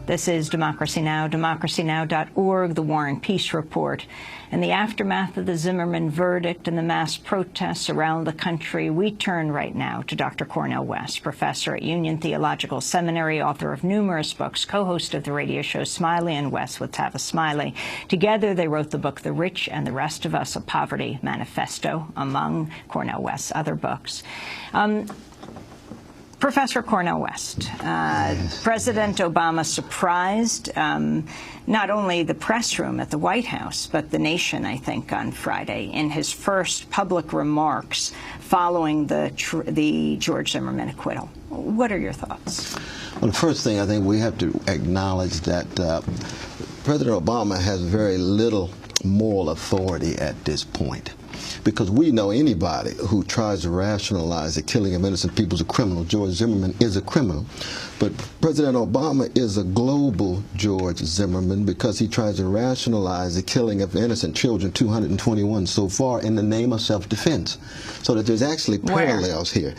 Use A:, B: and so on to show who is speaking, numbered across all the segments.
A: This is Democracy Now!, democracynow.org, the War and Peace Report. In the aftermath of the Zimmerman verdict and the mass protests around the country, we turn right now to Dr. Cornel West, professor at Union Theological Seminary, author of numerous books, co-host of the radio show Smiley and West with Tavis Smiley. Together, they wrote the book The Rich and the Rest of Us, a Poverty Manifesto, among Cornel West's other books. Professor Cornel West, President Obama surprised not only the press room at the White House, but the nation, I think, on Friday in his first public remarks following the George Zimmerman acquittal. What are your thoughts?
B: Well, the first thing I think we have to acknowledge that President Obama has very little moral authority at this point. Because we know anybody who tries to rationalize the killing of innocent people is a criminal. George Zimmerman is a criminal. But President Obama is a global George Zimmerman because he tries to rationalize the killing of innocent children, 221 so far, in the name of self-defense. So that there's actually parallels here.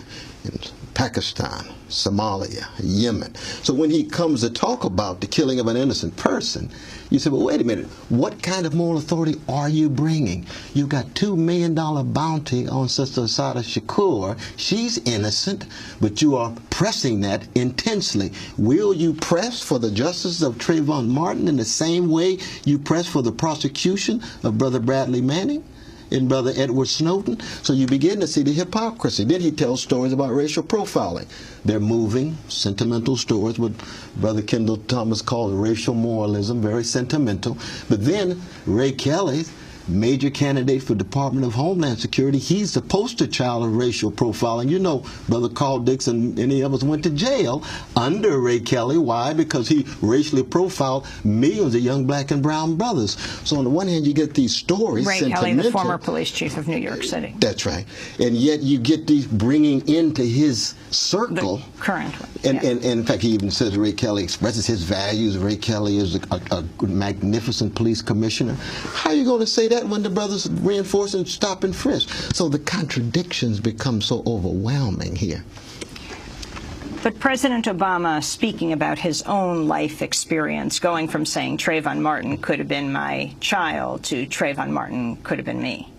B: In Pakistan, Somalia, Yemen. So when he comes to talk about the killing of an innocent person, you say, well, wait a minute, what kind of moral authority are you bringing? You've got $2 million bounty on Sister Assata Shakur. She's innocent, but you are pressing that intensely. Will you press for the justice of Trayvon Martin in the same way you press for the prosecution of Brother Bradley Manning and Brother Edward Snowden? So you begin to see the hypocrisy. Then he tells stories about racial profiling. They're moving, sentimental stories, what Brother Kendall Thomas called racial moralism, very sentimental. But then Ray Kelly, major candidate for Department of Homeland Security, he's the poster child of racial profiling. You know, Brother Carl Dixon, any of us went to jail under Ray Kelly. Why? Because he racially profiled millions of young black and brown brothers. So on the one hand, you get these stories.
A: Ray Kelly, the former police chief of New York City. That's
B: right. And yet you get these bringing into his circle.
A: The current one.
B: And in fact, he even says Ray Kelly expresses his values. Ray Kelly is a magnificent police commissioner. How are you going to say that when the brothers reinforce and stop and frisk? So the contradictions become so overwhelming here.
A: But President Obama, speaking about his own life experience, going from saying Trayvon Martin could have been my child to Trayvon Martin could have been me.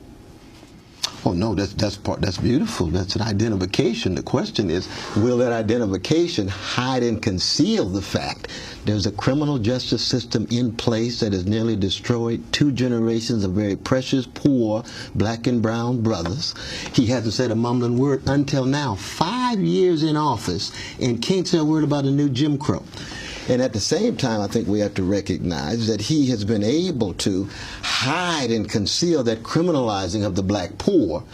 B: Oh no, that's beautiful. That's an identification. The question is, will that identification hide and conceal the fact there's a criminal justice system in place that has nearly destroyed 2 generations of very precious, poor black and brown brothers? He hasn't said a mumbling word until now. 5 years in office and can't say a word about a new Jim Crow. And at the same time, I think we have to recognize that he has been able to hide and conceal that criminalizing of the black poor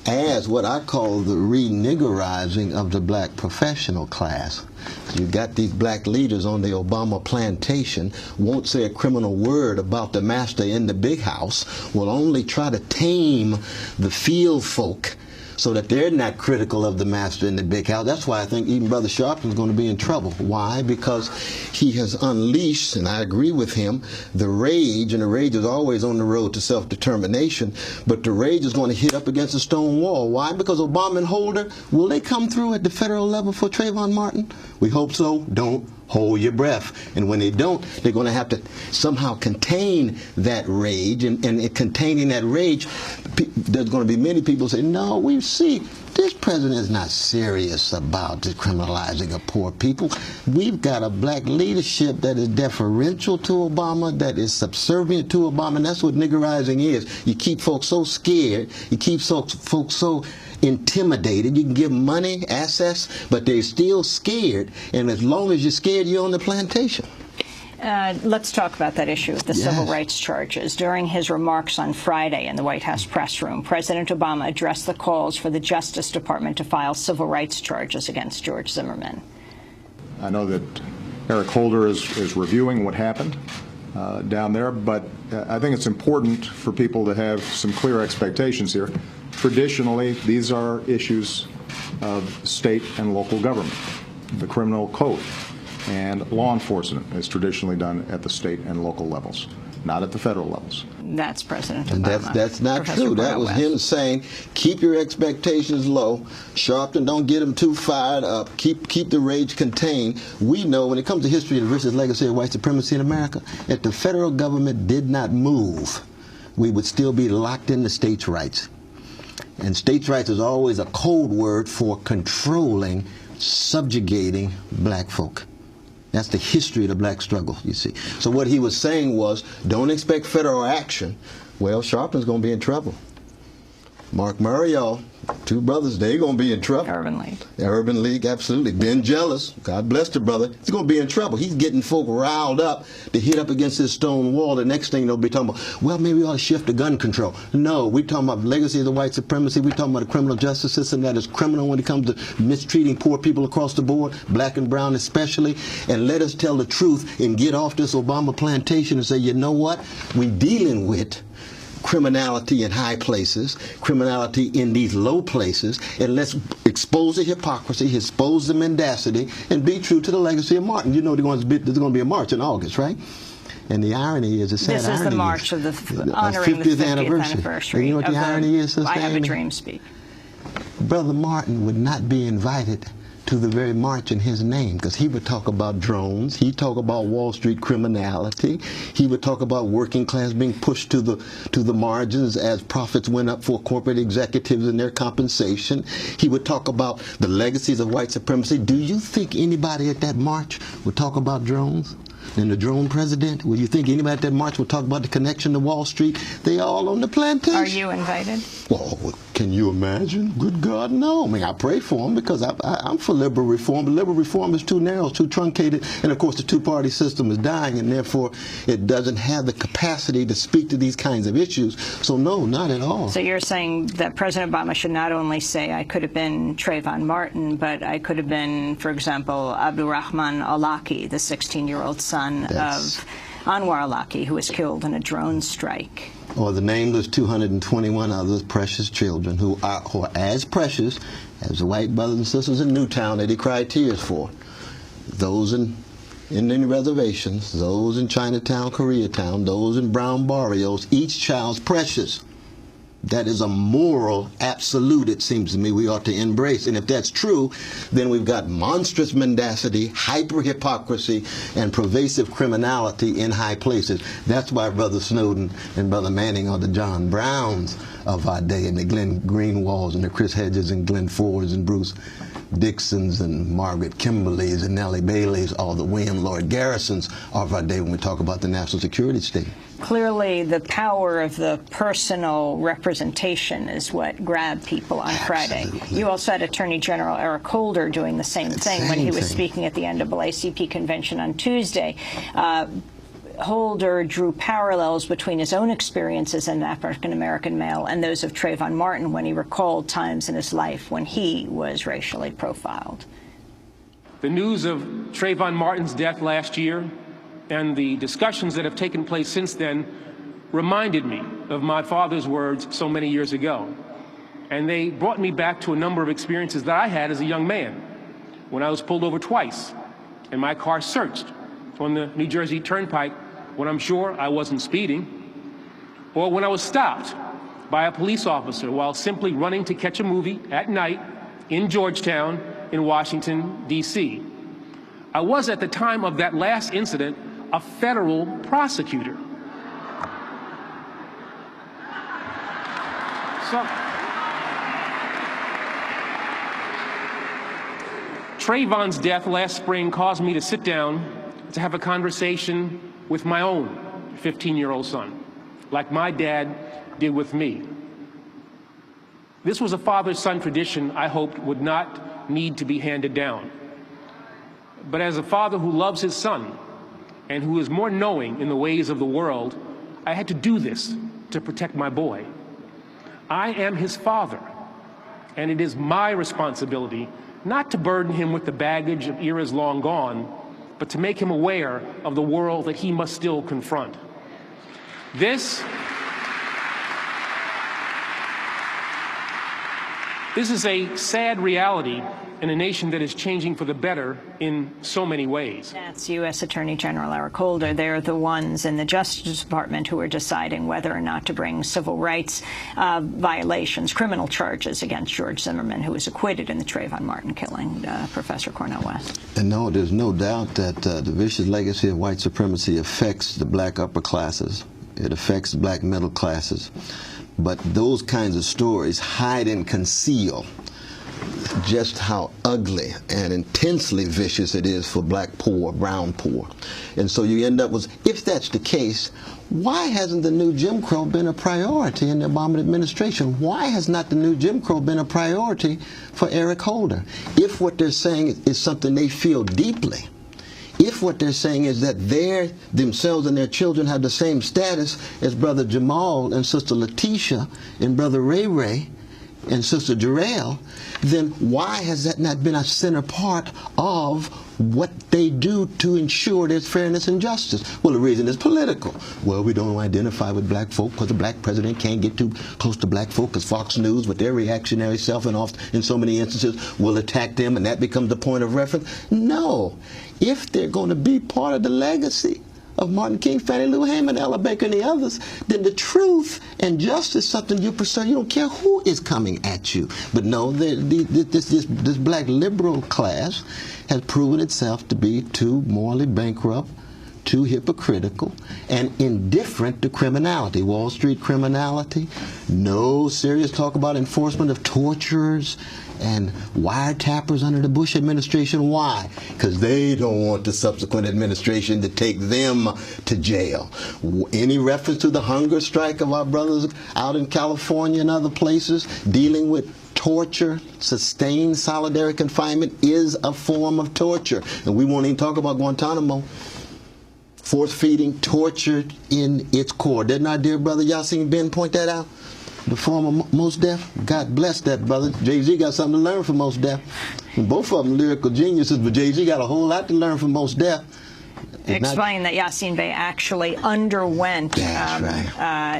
B: as what I call the re-niggerizing of the black professional class. You've got these black leaders on the Obama plantation, won't say a criminal word about the master in the big house, will only try to tame the field folk so that they're not critical of the master in the big house. That's why I think even Brother Sharpton's going to be in trouble. Why? Because he has unleashed, and I agree with him, the rage, and the rage is always on the road to self-determination, but the rage is going to hit up against a stone wall. Why? Because Obama and Holder, will they come through at the federal level for Trayvon Martin? We hope so. Don't hold your breath. And when they don't, they're going to have to somehow contain that rage. And containing that rage, there's going to be many people say, no, we see this president is not serious about decriminalizing of poor people. We've got a black leadership that is deferential to Obama, that is subservient to Obama, and that's what niggerizing is. You keep folks so scared, you keep folks so intimidated. You can give them money, assets, but they're still scared, and as long as you're scared, you're on the plantation.
A: Let's talk about that issue of the civil rights charges. During his remarks on Friday in the White House press room, President Obama addressed the calls for the Justice Department to file civil rights charges against George Zimmerman.
C: I know that Eric Holder is reviewing what happened down there, but I think it's important for people to have some clear expectations here. Traditionally, these are issues of state and local government. The criminal code and law enforcement is traditionally done at the state and local levels. not at the federal levels.
A: That's President
B: And
A: Obama.
B: that's not
A: Professor
B: true. That
A: Cornel
B: was
A: West.
B: him saying, keep your expectations low, Sharpton, don't get them too fired up, keep the rage contained. We know when it comes to history of the richest legacy of white supremacy in America, if the federal government did not move, we would still be locked into states' rights. And states' rights is always a code word for controlling, subjugating black folk. That's the history of the black struggle, you see. So what he was saying was, don't expect federal action. Well, Sharpton's going to be in trouble. Mark Murray, y'all, two brothers, they're going to be in trouble.
A: Urban League.
B: Urban League, absolutely. Ben Jealous, God bless the brother, he's going to be in trouble. He's getting folk riled up to hit up against this stone wall. The next thing they'll be talking about, well, maybe we ought to shift to gun control. No, we're talking about legacy of the white supremacy. We're talking about a criminal justice system that is criminal when it comes to mistreating poor people across the board, black and brown especially. And let us tell the truth and get off this Obama plantation and say, you know what? We're dealing with criminality in high places, criminality in these low places, and let's expose the hypocrisy, expose the mendacity, and be true to the legacy of Martin. You know there's going to be a march in August, right? And the irony is, it's sad
A: This is
B: irony
A: the march of the honoring the 50th anniversary.
B: And you know what the irony is, Sister
A: I Have a
B: Amy?
A: Dream speak.
B: Brother Martin would not be invited to the very march in his name, because he would talk about drones, he'd talk about Wall Street criminality, he would talk about working class being pushed to the margins as profits went up for corporate executives and their compensation. He would talk about the legacies of white supremacy. Do you think anybody at that march would talk about drones? And the drone president? Would you think anybody at that march would talk about the connection to Wall Street? They all on the plantation.
A: Are you invited?
B: Well, can you imagine? Good God, no. I mean, I pray for them because I'm for liberal reform, but liberal reform is too narrow, too truncated, and of course the two-party system is dying, and therefore it doesn't have the capacity to speak to these kinds of issues. So no, not at all.
A: So you're saying that President Obama should not only say, I could have been Trayvon Martin, but I could have been, for example, Abdurrahman Al-Awlaki, the 16-year-old son of Anwar Al-Awlaki, who was killed in a drone strike.
B: Or the nameless 221 other precious children who are as precious as the white brothers and sisters in Newtown that he cried tears for. Those in Indian reservations, those in Chinatown, Koreatown, those in brown barrios, each child's precious. That is a moral absolute, it seems to me, we ought to embrace. And if that's true, then we've got monstrous mendacity, hyper-hypocrisy, and pervasive criminality in high places. That's why Brother Snowden and Brother Manning are the John Browns of our day, and the Glenn Greenwalds and the Chris Hedges and Glenn Fords and Bruce Dixons and Margaret Kimberleys and Nellie Baileys, all the William Lloyd Garrisons of our day when we talk about the national security state.
A: Clearly, the power of the personal representation is what grabbed people on Friday. You also had Attorney General Eric Holder doing the same thing when he was speaking at the NAACP convention on Tuesday. Holder drew parallels between his own experiences as an African-American male and those of Trayvon Martin when he recalled times in his life when he was racially profiled.
D: The news of Trayvon Martin's death last year and the discussions that have taken place since then reminded me of my father's words so many years ago. And they brought me back to a number of experiences that I had as a young man when I was pulled over twice and my car searched on the New Jersey Turnpike when I'm sure I wasn't speeding, or when I was stopped by a police officer while simply running to catch a movie at night in Georgetown in Washington, D.C. I was, at the time of that last incident, a federal prosecutor. So, Trayvon's death last spring caused me to sit down to have a conversation with my own 15-year-old son, like my dad did with me. This was a father-son tradition I hoped would not need to be handed down. But as a father who loves his son and who is more knowing in the ways of the world, I had to do this to protect my boy. I am his father, and it is my responsibility not to burden him with the baggage of eras long gone, but to make him aware of the world that he must still confront. This is a sad reality in a nation that is changing for the better in so many ways.
A: That's U.S. Attorney General Eric Holder. They're the ones in the Justice Department who are deciding whether or not to bring civil rights violations, criminal charges against George Zimmerman, who was acquitted in the Trayvon Martin killing, Professor Cornel West.
B: And no, there's no doubt that the vicious legacy of white supremacy affects the black upper classes. It affects black middle classes. But those kinds of stories hide and conceal just how ugly and intensely vicious it is for black poor, brown poor. And so you end up with, if that's the case, why hasn't the new Jim Crow been a priority in the Obama administration? Why has not the new Jim Crow been a priority for Eric Holder? If what they're saying is something they feel deeply, if what they're saying is that they themselves and their children have the same status as Brother Jamal and Sister Letitia and Brother Ray Ray and Sister Jarrell, then why has that not been a center part of what they do to ensure there's fairness and justice? Well, the reason is political. Well, we don't identify with black folk because the black president can't get too close to black folk because Fox News, with their reactionary self and oft in so many instances, will attack them, and that becomes the point of reference. No. If they're going to be part of the legacy of Martin King, Fannie Lou Hammond, Ella Baker, and the others, then the truth and justice is something you pursue. You don't care who is coming at you. But no, this black liberal class has proven itself to be too morally bankrupt, too hypocritical, and indifferent to criminality. Wall Street criminality, no serious talk about enforcement of torturers and wiretappers under the Bush administration. Why? Because they don't want the subsequent administration to take them to jail. Any reference to the hunger strike of our brothers out in California and other places dealing with torture, sustained solitary confinement is a form of torture. And we won't even talk about Guantanamo. Force feeding, torture in its core. Didn't our dear brother Yasin Ben point that out? The former Mos Def? God bless that brother. Jay-Z got something to learn from Mos Def. Both of them lyrical geniuses, but Jay-Z got a whole lot to learn from Mos Def.
A: Explain that Yasin Bey actually underwent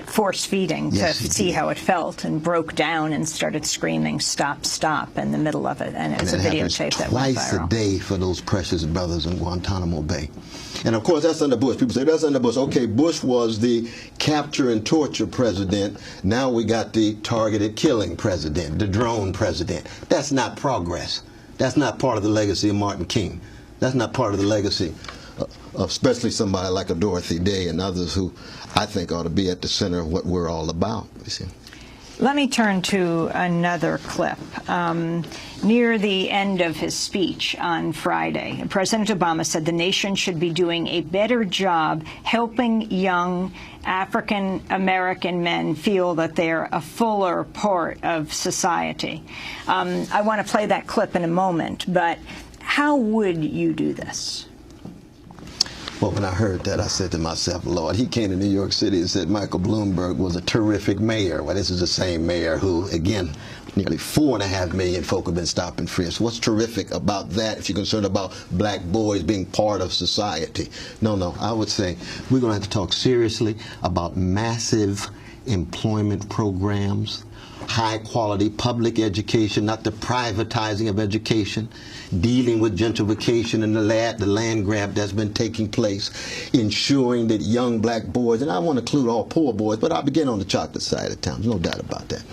A: force feeding to see how it felt, and broke down and started screaming, "Stop, stop," in the middle of it. And it was a videotape that went viral.
B: Twice a day for those precious brothers in Guantanamo Bay. And of course, that's under Bush. People say, that's under Bush. Okay, Bush was the capture and torture president. Now we got the targeted killing president, the drone president. That's not progress. That's not part of the legacy of Martin King. That's not part of the legacy of especially somebody like a Dorothy Day and others who I think ought to be at the center of what we're all about. You see.
A: Let me turn to another clip. Near the end of his speech on Friday, President Obama said the nation should be doing a better job helping young African-American men feel that they're a fuller part of society. I want to play that clip in a moment, but how would you do this?
B: Well, when I heard that, I said to myself, Lord, he came to New York City and said Michael Bloomberg was a terrific mayor. Well, this is the same mayor who, again, nearly 4.5 million folk have been stopped and frisked. What's terrific about that if you're concerned about black boys being part of society? No, I would say we're going to have to talk seriously about massive employment programs, high-quality public education, not the privatizing of education, dealing with gentrification and the land grab that's been taking place, ensuring that young black boys, and I want to include all poor boys, but I'll begin on the chocolate side of town, there's no doubt about that,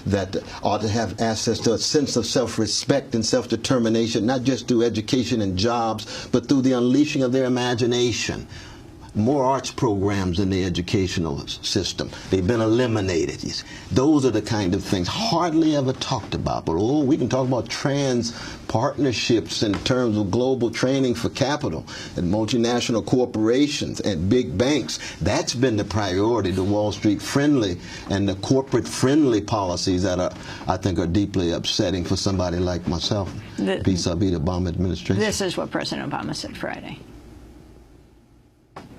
B: that ought to have access to a sense of self-respect and self-determination, not just through education and jobs, but through the unleashing of their imagination. More arts programs in the educational system. They've been eliminated. Those are the kind of things hardly ever talked about. But we can talk about trans partnerships in terms of global training for capital and multinational corporations and big banks. That's been the priority, the Wall Street friendly and the corporate friendly policies that I think are deeply upsetting for somebody like myself, vis-a-vis the Obama administration.
A: This is what President Obama said Friday.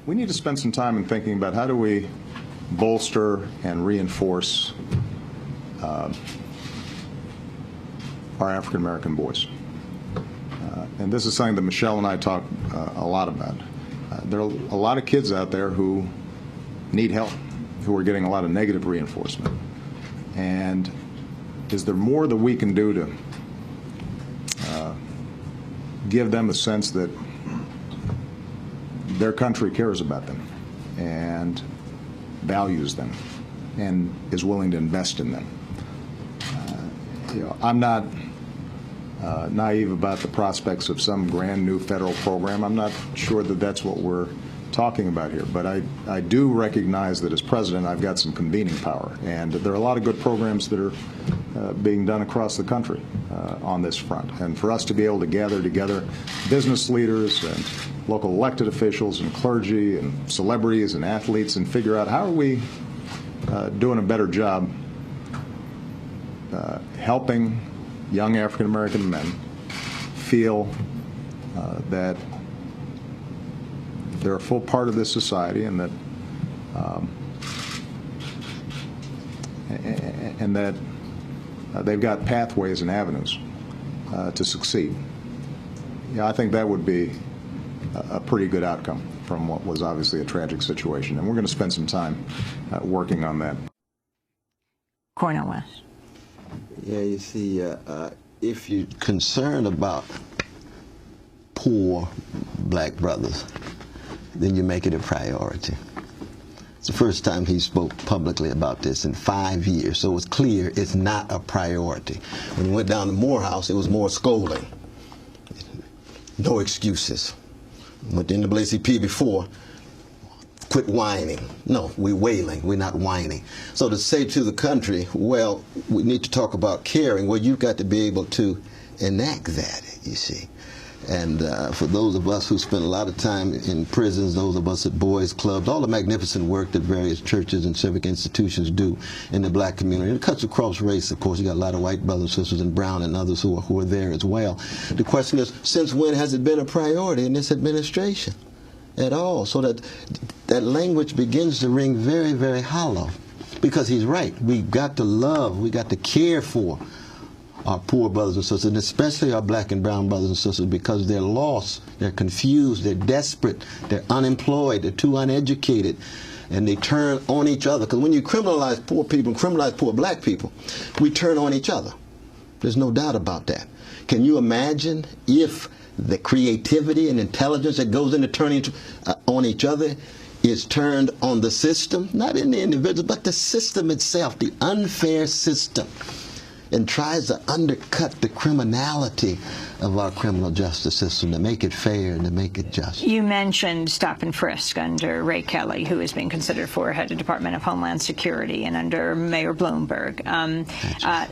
C: We need to spend some time in thinking about how do we bolster and reinforce our African-American boys. And this is something that Michelle and I talk a lot about. There are a lot of kids out there who need help, who are getting a lot of negative reinforcement. And is there more that we can do to give them a sense that their country cares about them and values them and is willing to invest in them? I'm not naive about the prospects of some grand new federal program. I'm not sure that that's what we're talking about here, but I do recognize that as president I've got some convening power, and there are a lot of good programs that are being done across the country on this front. And for us to be able to gather together business leaders and local elected officials and clergy and celebrities and athletes and figure out how are we doing a better job helping young African American men feel that they're a full part of this society, and that they've got pathways and avenues to succeed. Yeah, I think that would be a pretty good outcome from what was obviously a tragic situation, and we're going to spend some time working on that.
A: Cornel West.
B: Yeah, you see, if you're concerned about poor black brothers, then you make it a priority. It's the first time he spoke publicly about this in 5 years, so it's clear it's not a priority. When he went down to Morehouse, it was more scolding. No excuses. Went to NAACP before, quit whining. No, we're wailing, we're not whining. So to say to the country, well, we need to talk about caring, well, you've got to be able to enact that, you see. And for those of us who spend a lot of time in prisons, those of us at boys' clubs, all the magnificent work that various churches and civic institutions do in the black community, and it cuts across race, of course. You got a lot of white brothers and sisters and brown and others who are there as well. The question is, since when has it been a priority in this administration at all? So that language begins to ring very, very hollow, because he's right. We've got to love, we got to care for our poor brothers and sisters, and especially our black and brown brothers and sisters, because they're lost, they're confused, they're desperate, they're unemployed, they're too uneducated, and they turn on each other. Because when you criminalize poor people and criminalize poor black people, we turn on each other. There's no doubt about that. Can you imagine if the creativity and intelligence that goes into turning on each other is turned on the system, not in the individual, but the system itself, the unfair system, and tries to undercut the criminality of our criminal justice system to make it fair and to make it just.
A: You mentioned stop and frisk under Ray Kelly, who is being considered for head of Department of Homeland Security, and under Mayor Bloomberg.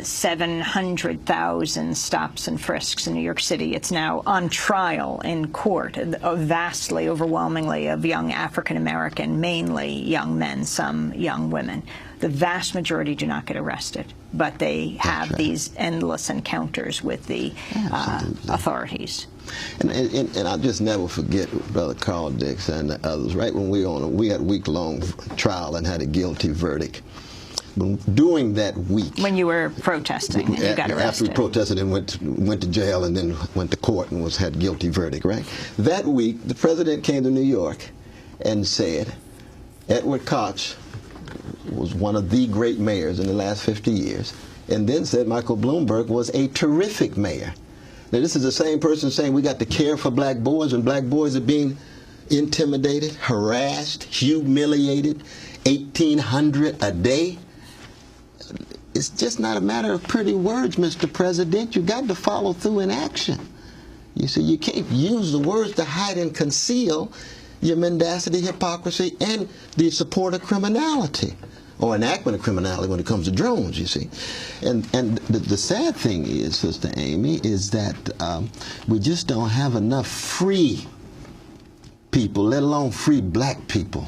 A: 700,000 stops and frisks in New York City. It's now on trial in court, vastly, overwhelmingly of young African American, mainly young men, some young women. The vast majority do not get arrested, but they have these endless encounters with the authorities.
B: And I'll just never forget Brother Carl Dix and the others. Right when we had a week-long trial and had a guilty verdict. But during that week,
A: when you were protesting and you got arrested.
B: After we protested and went to jail and then went to court and had guilty verdict, right? That week, the president came to New York and said, Edward Koch was one of the great mayors in the last 50 years, and then said Michael Bloomberg was a terrific mayor. Now, this is the same person saying we got to care for black boys when black boys are being intimidated, harassed, humiliated, 1,800 a day. It's just not a matter of pretty words, Mr. President. You got to follow through in action. You see, you can't use the words to hide and conceal your mendacity, hypocrisy, and the support of criminality, or enactment of criminality when it comes to drones, you see. And the sad thing is, Sister Amy, is that we just don't have enough free people, let alone free black people.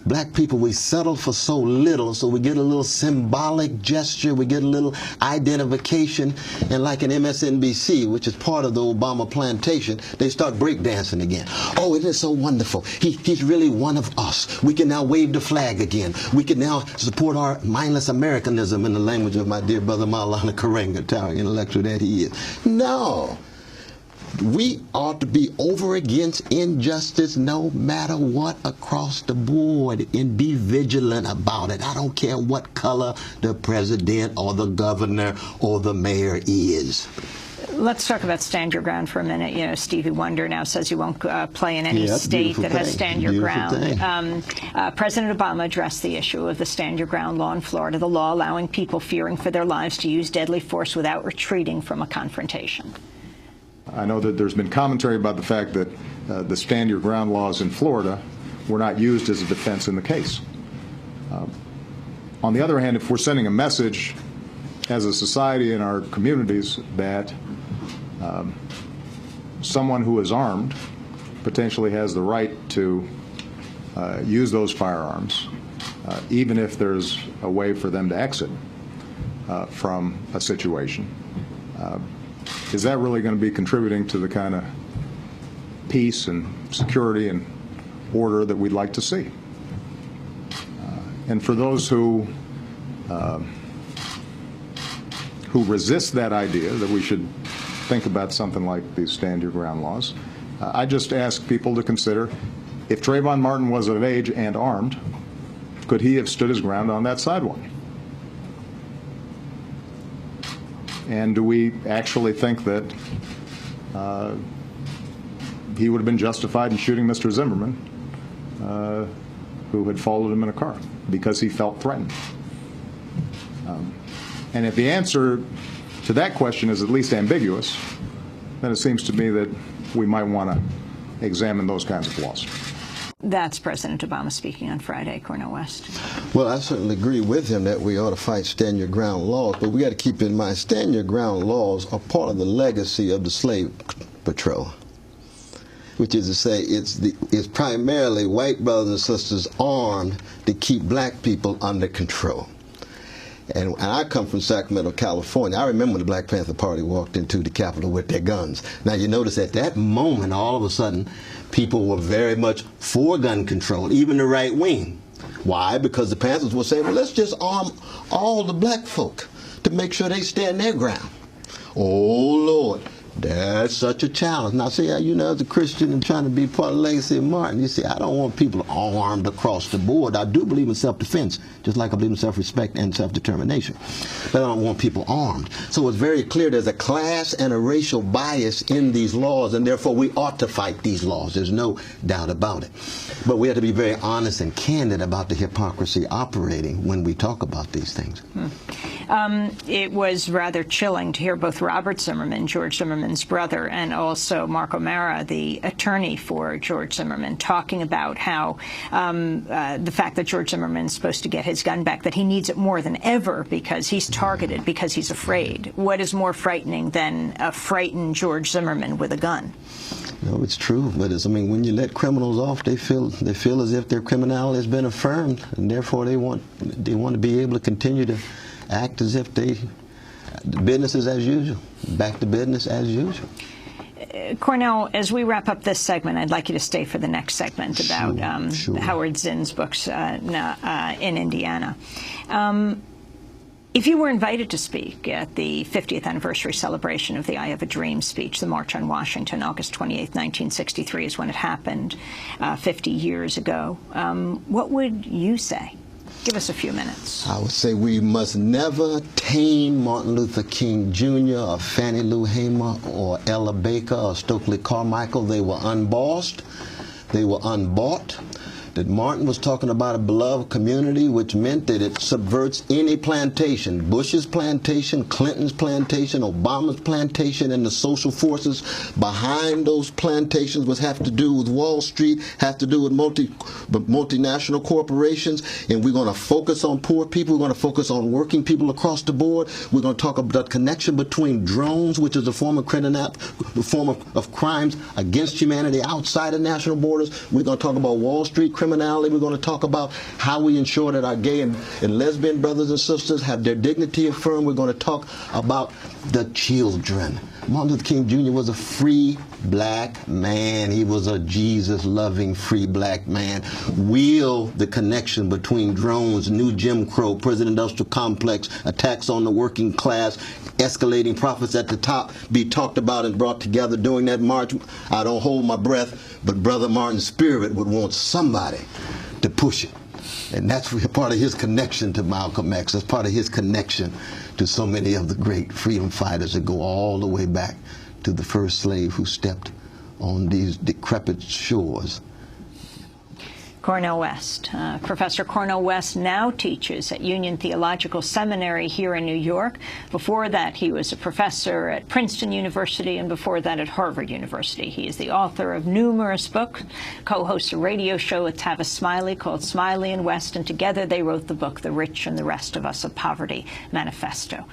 B: Black people, we settle for so little, so we get a little symbolic gesture, we get a little identification, and like in MSNBC, which is part of the Obama plantation, they start breakdancing again. Oh, it is so wonderful. He's really one of us. We can now wave the flag again. We can now support our mindless Americanism, in the language of my dear brother Maulana Karenga, towering intellectual that he is. No. We ought to be over against injustice no matter what across the board, and be vigilant about it. I don't care what color the president or the governor or the mayor is.
A: Let's talk about stand your ground for a minute. You know, Stevie Wonder now says he won't play in any state that has stand your ground. President Obama addressed the issue of the stand your ground law in Florida, the law allowing people fearing for their lives to use deadly force without retreating from a confrontation.
C: I know that there's been commentary about the fact that the stand your ground laws in Florida were not used as a defense in the case. On the other hand, if we're sending a message as a society in our communities that someone who is armed potentially has the right to use those firearms, even if there's a way for them to exit from a situation, is that really going to be contributing to the kind of peace and security and order that we'd like to see? And for those who resist that idea that we should think about something like these stand your ground laws, I just ask people to consider, if Trayvon Martin was of age and armed, could he have stood his ground on that sidewalk? And do we actually think that he would have been justified in shooting Mr. Zimmerman, who had followed him in a car, because he felt threatened? And if the answer to that question is at least ambiguous, then it seems to me that we might want to examine those kinds of laws.
A: That's President Obama speaking on Friday. Cornel West.
B: Well, I certainly agree with him that we ought to fight stand your ground laws, but we got to keep in mind stand your ground laws are part of the legacy of the slave patrol, which is to say it's primarily white brothers and sisters armed to keep black people under control. And I come from Sacramento, California. I remember when the Black Panther Party walked into the Capitol with their guns. Now, you notice at that moment, all of a sudden, people were very much for gun control, even the right wing. Why? Because the Panthers were saying, well, let's just arm all the black folk to make sure they stand their ground. Oh, Lord. That's such a challenge. Now, see, you know, as a Christian and trying to be part of the legacy of Martin, you see, I don't want people armed across the board. I do believe in self-defense, just like I believe in self-respect and self-determination. But I don't want people armed. So it's very clear there's a class and a racial bias in these laws, and therefore we ought to fight these laws. There's no doubt about it. But we have to be very honest and candid about the hypocrisy operating when we talk about these things.
A: It was rather chilling to hear both Robert Zimmerman, George Zimmerman's brother, and also Mark O'Mara, the attorney for George Zimmerman, talking about how the fact that George Zimmerman's supposed to get his gun back, that he needs it more than ever because he's targeted, because he's afraid. What is more frightening than a frightened George Zimmerman with a gun?
B: No, it's true, but I mean, when you let criminals off, they feel as if their criminality has been affirmed, and therefore they want to be able to continue to act as if business is as usual, back to business as usual.
A: Cornel, as we wrap up this segment, I'd like you to stay for the next segment about Howard Zinn's books in Indiana. If you were invited to speak at the 50th anniversary celebration of the I Have a Dream speech, the March on Washington, August 28, 1963 is when it happened 50 years ago, what would you say? Give us a few minutes. I
B: would say we must never tame Martin Luther King Jr. or Fannie Lou Hamer or Ella Baker or Stokely Carmichael. They were unbossed. They were unbought. That Martin was talking about a beloved community, which meant that it subverts any plantation. Bush's plantation, Clinton's plantation, Obama's plantation, and the social forces behind those plantations which have to do with Wall Street, have to do with multinational corporations. And we're going to focus on poor people. We're going to focus on working people across the board. We're going to talk about the connection between drones, which is a form of crimes against humanity outside of national borders. We're going to talk about Wall Street criminality. We're going to talk about how we ensure that our gay and lesbian brothers and sisters have their dignity affirmed. We're going to talk about the children Martin Luther King Jr. was a free black man. He was a Jesus-loving free black man. Will the connection between drones, new Jim Crow, prison industrial complex, attacks on the working class, escalating profits at the top be talked about and brought together during that march? I don't hold my breath, but Brother Martin's spirit would want somebody to push it. And that's part of his connection to Malcolm X. That's part of his connection to so many of the great freedom fighters that go all the way back to the first slave who stepped on these decrepit shores.
A: Cornel West. Professor Cornel West now teaches at Union Theological Seminary here in New York. Before that, he was a professor at Princeton University, and before that at Harvard University. He is the author of numerous books, co-hosts a radio show with Tavis Smiley called Smiley and West, and together they wrote the book, The Rich and the Rest of Us, a Poverty Manifesto.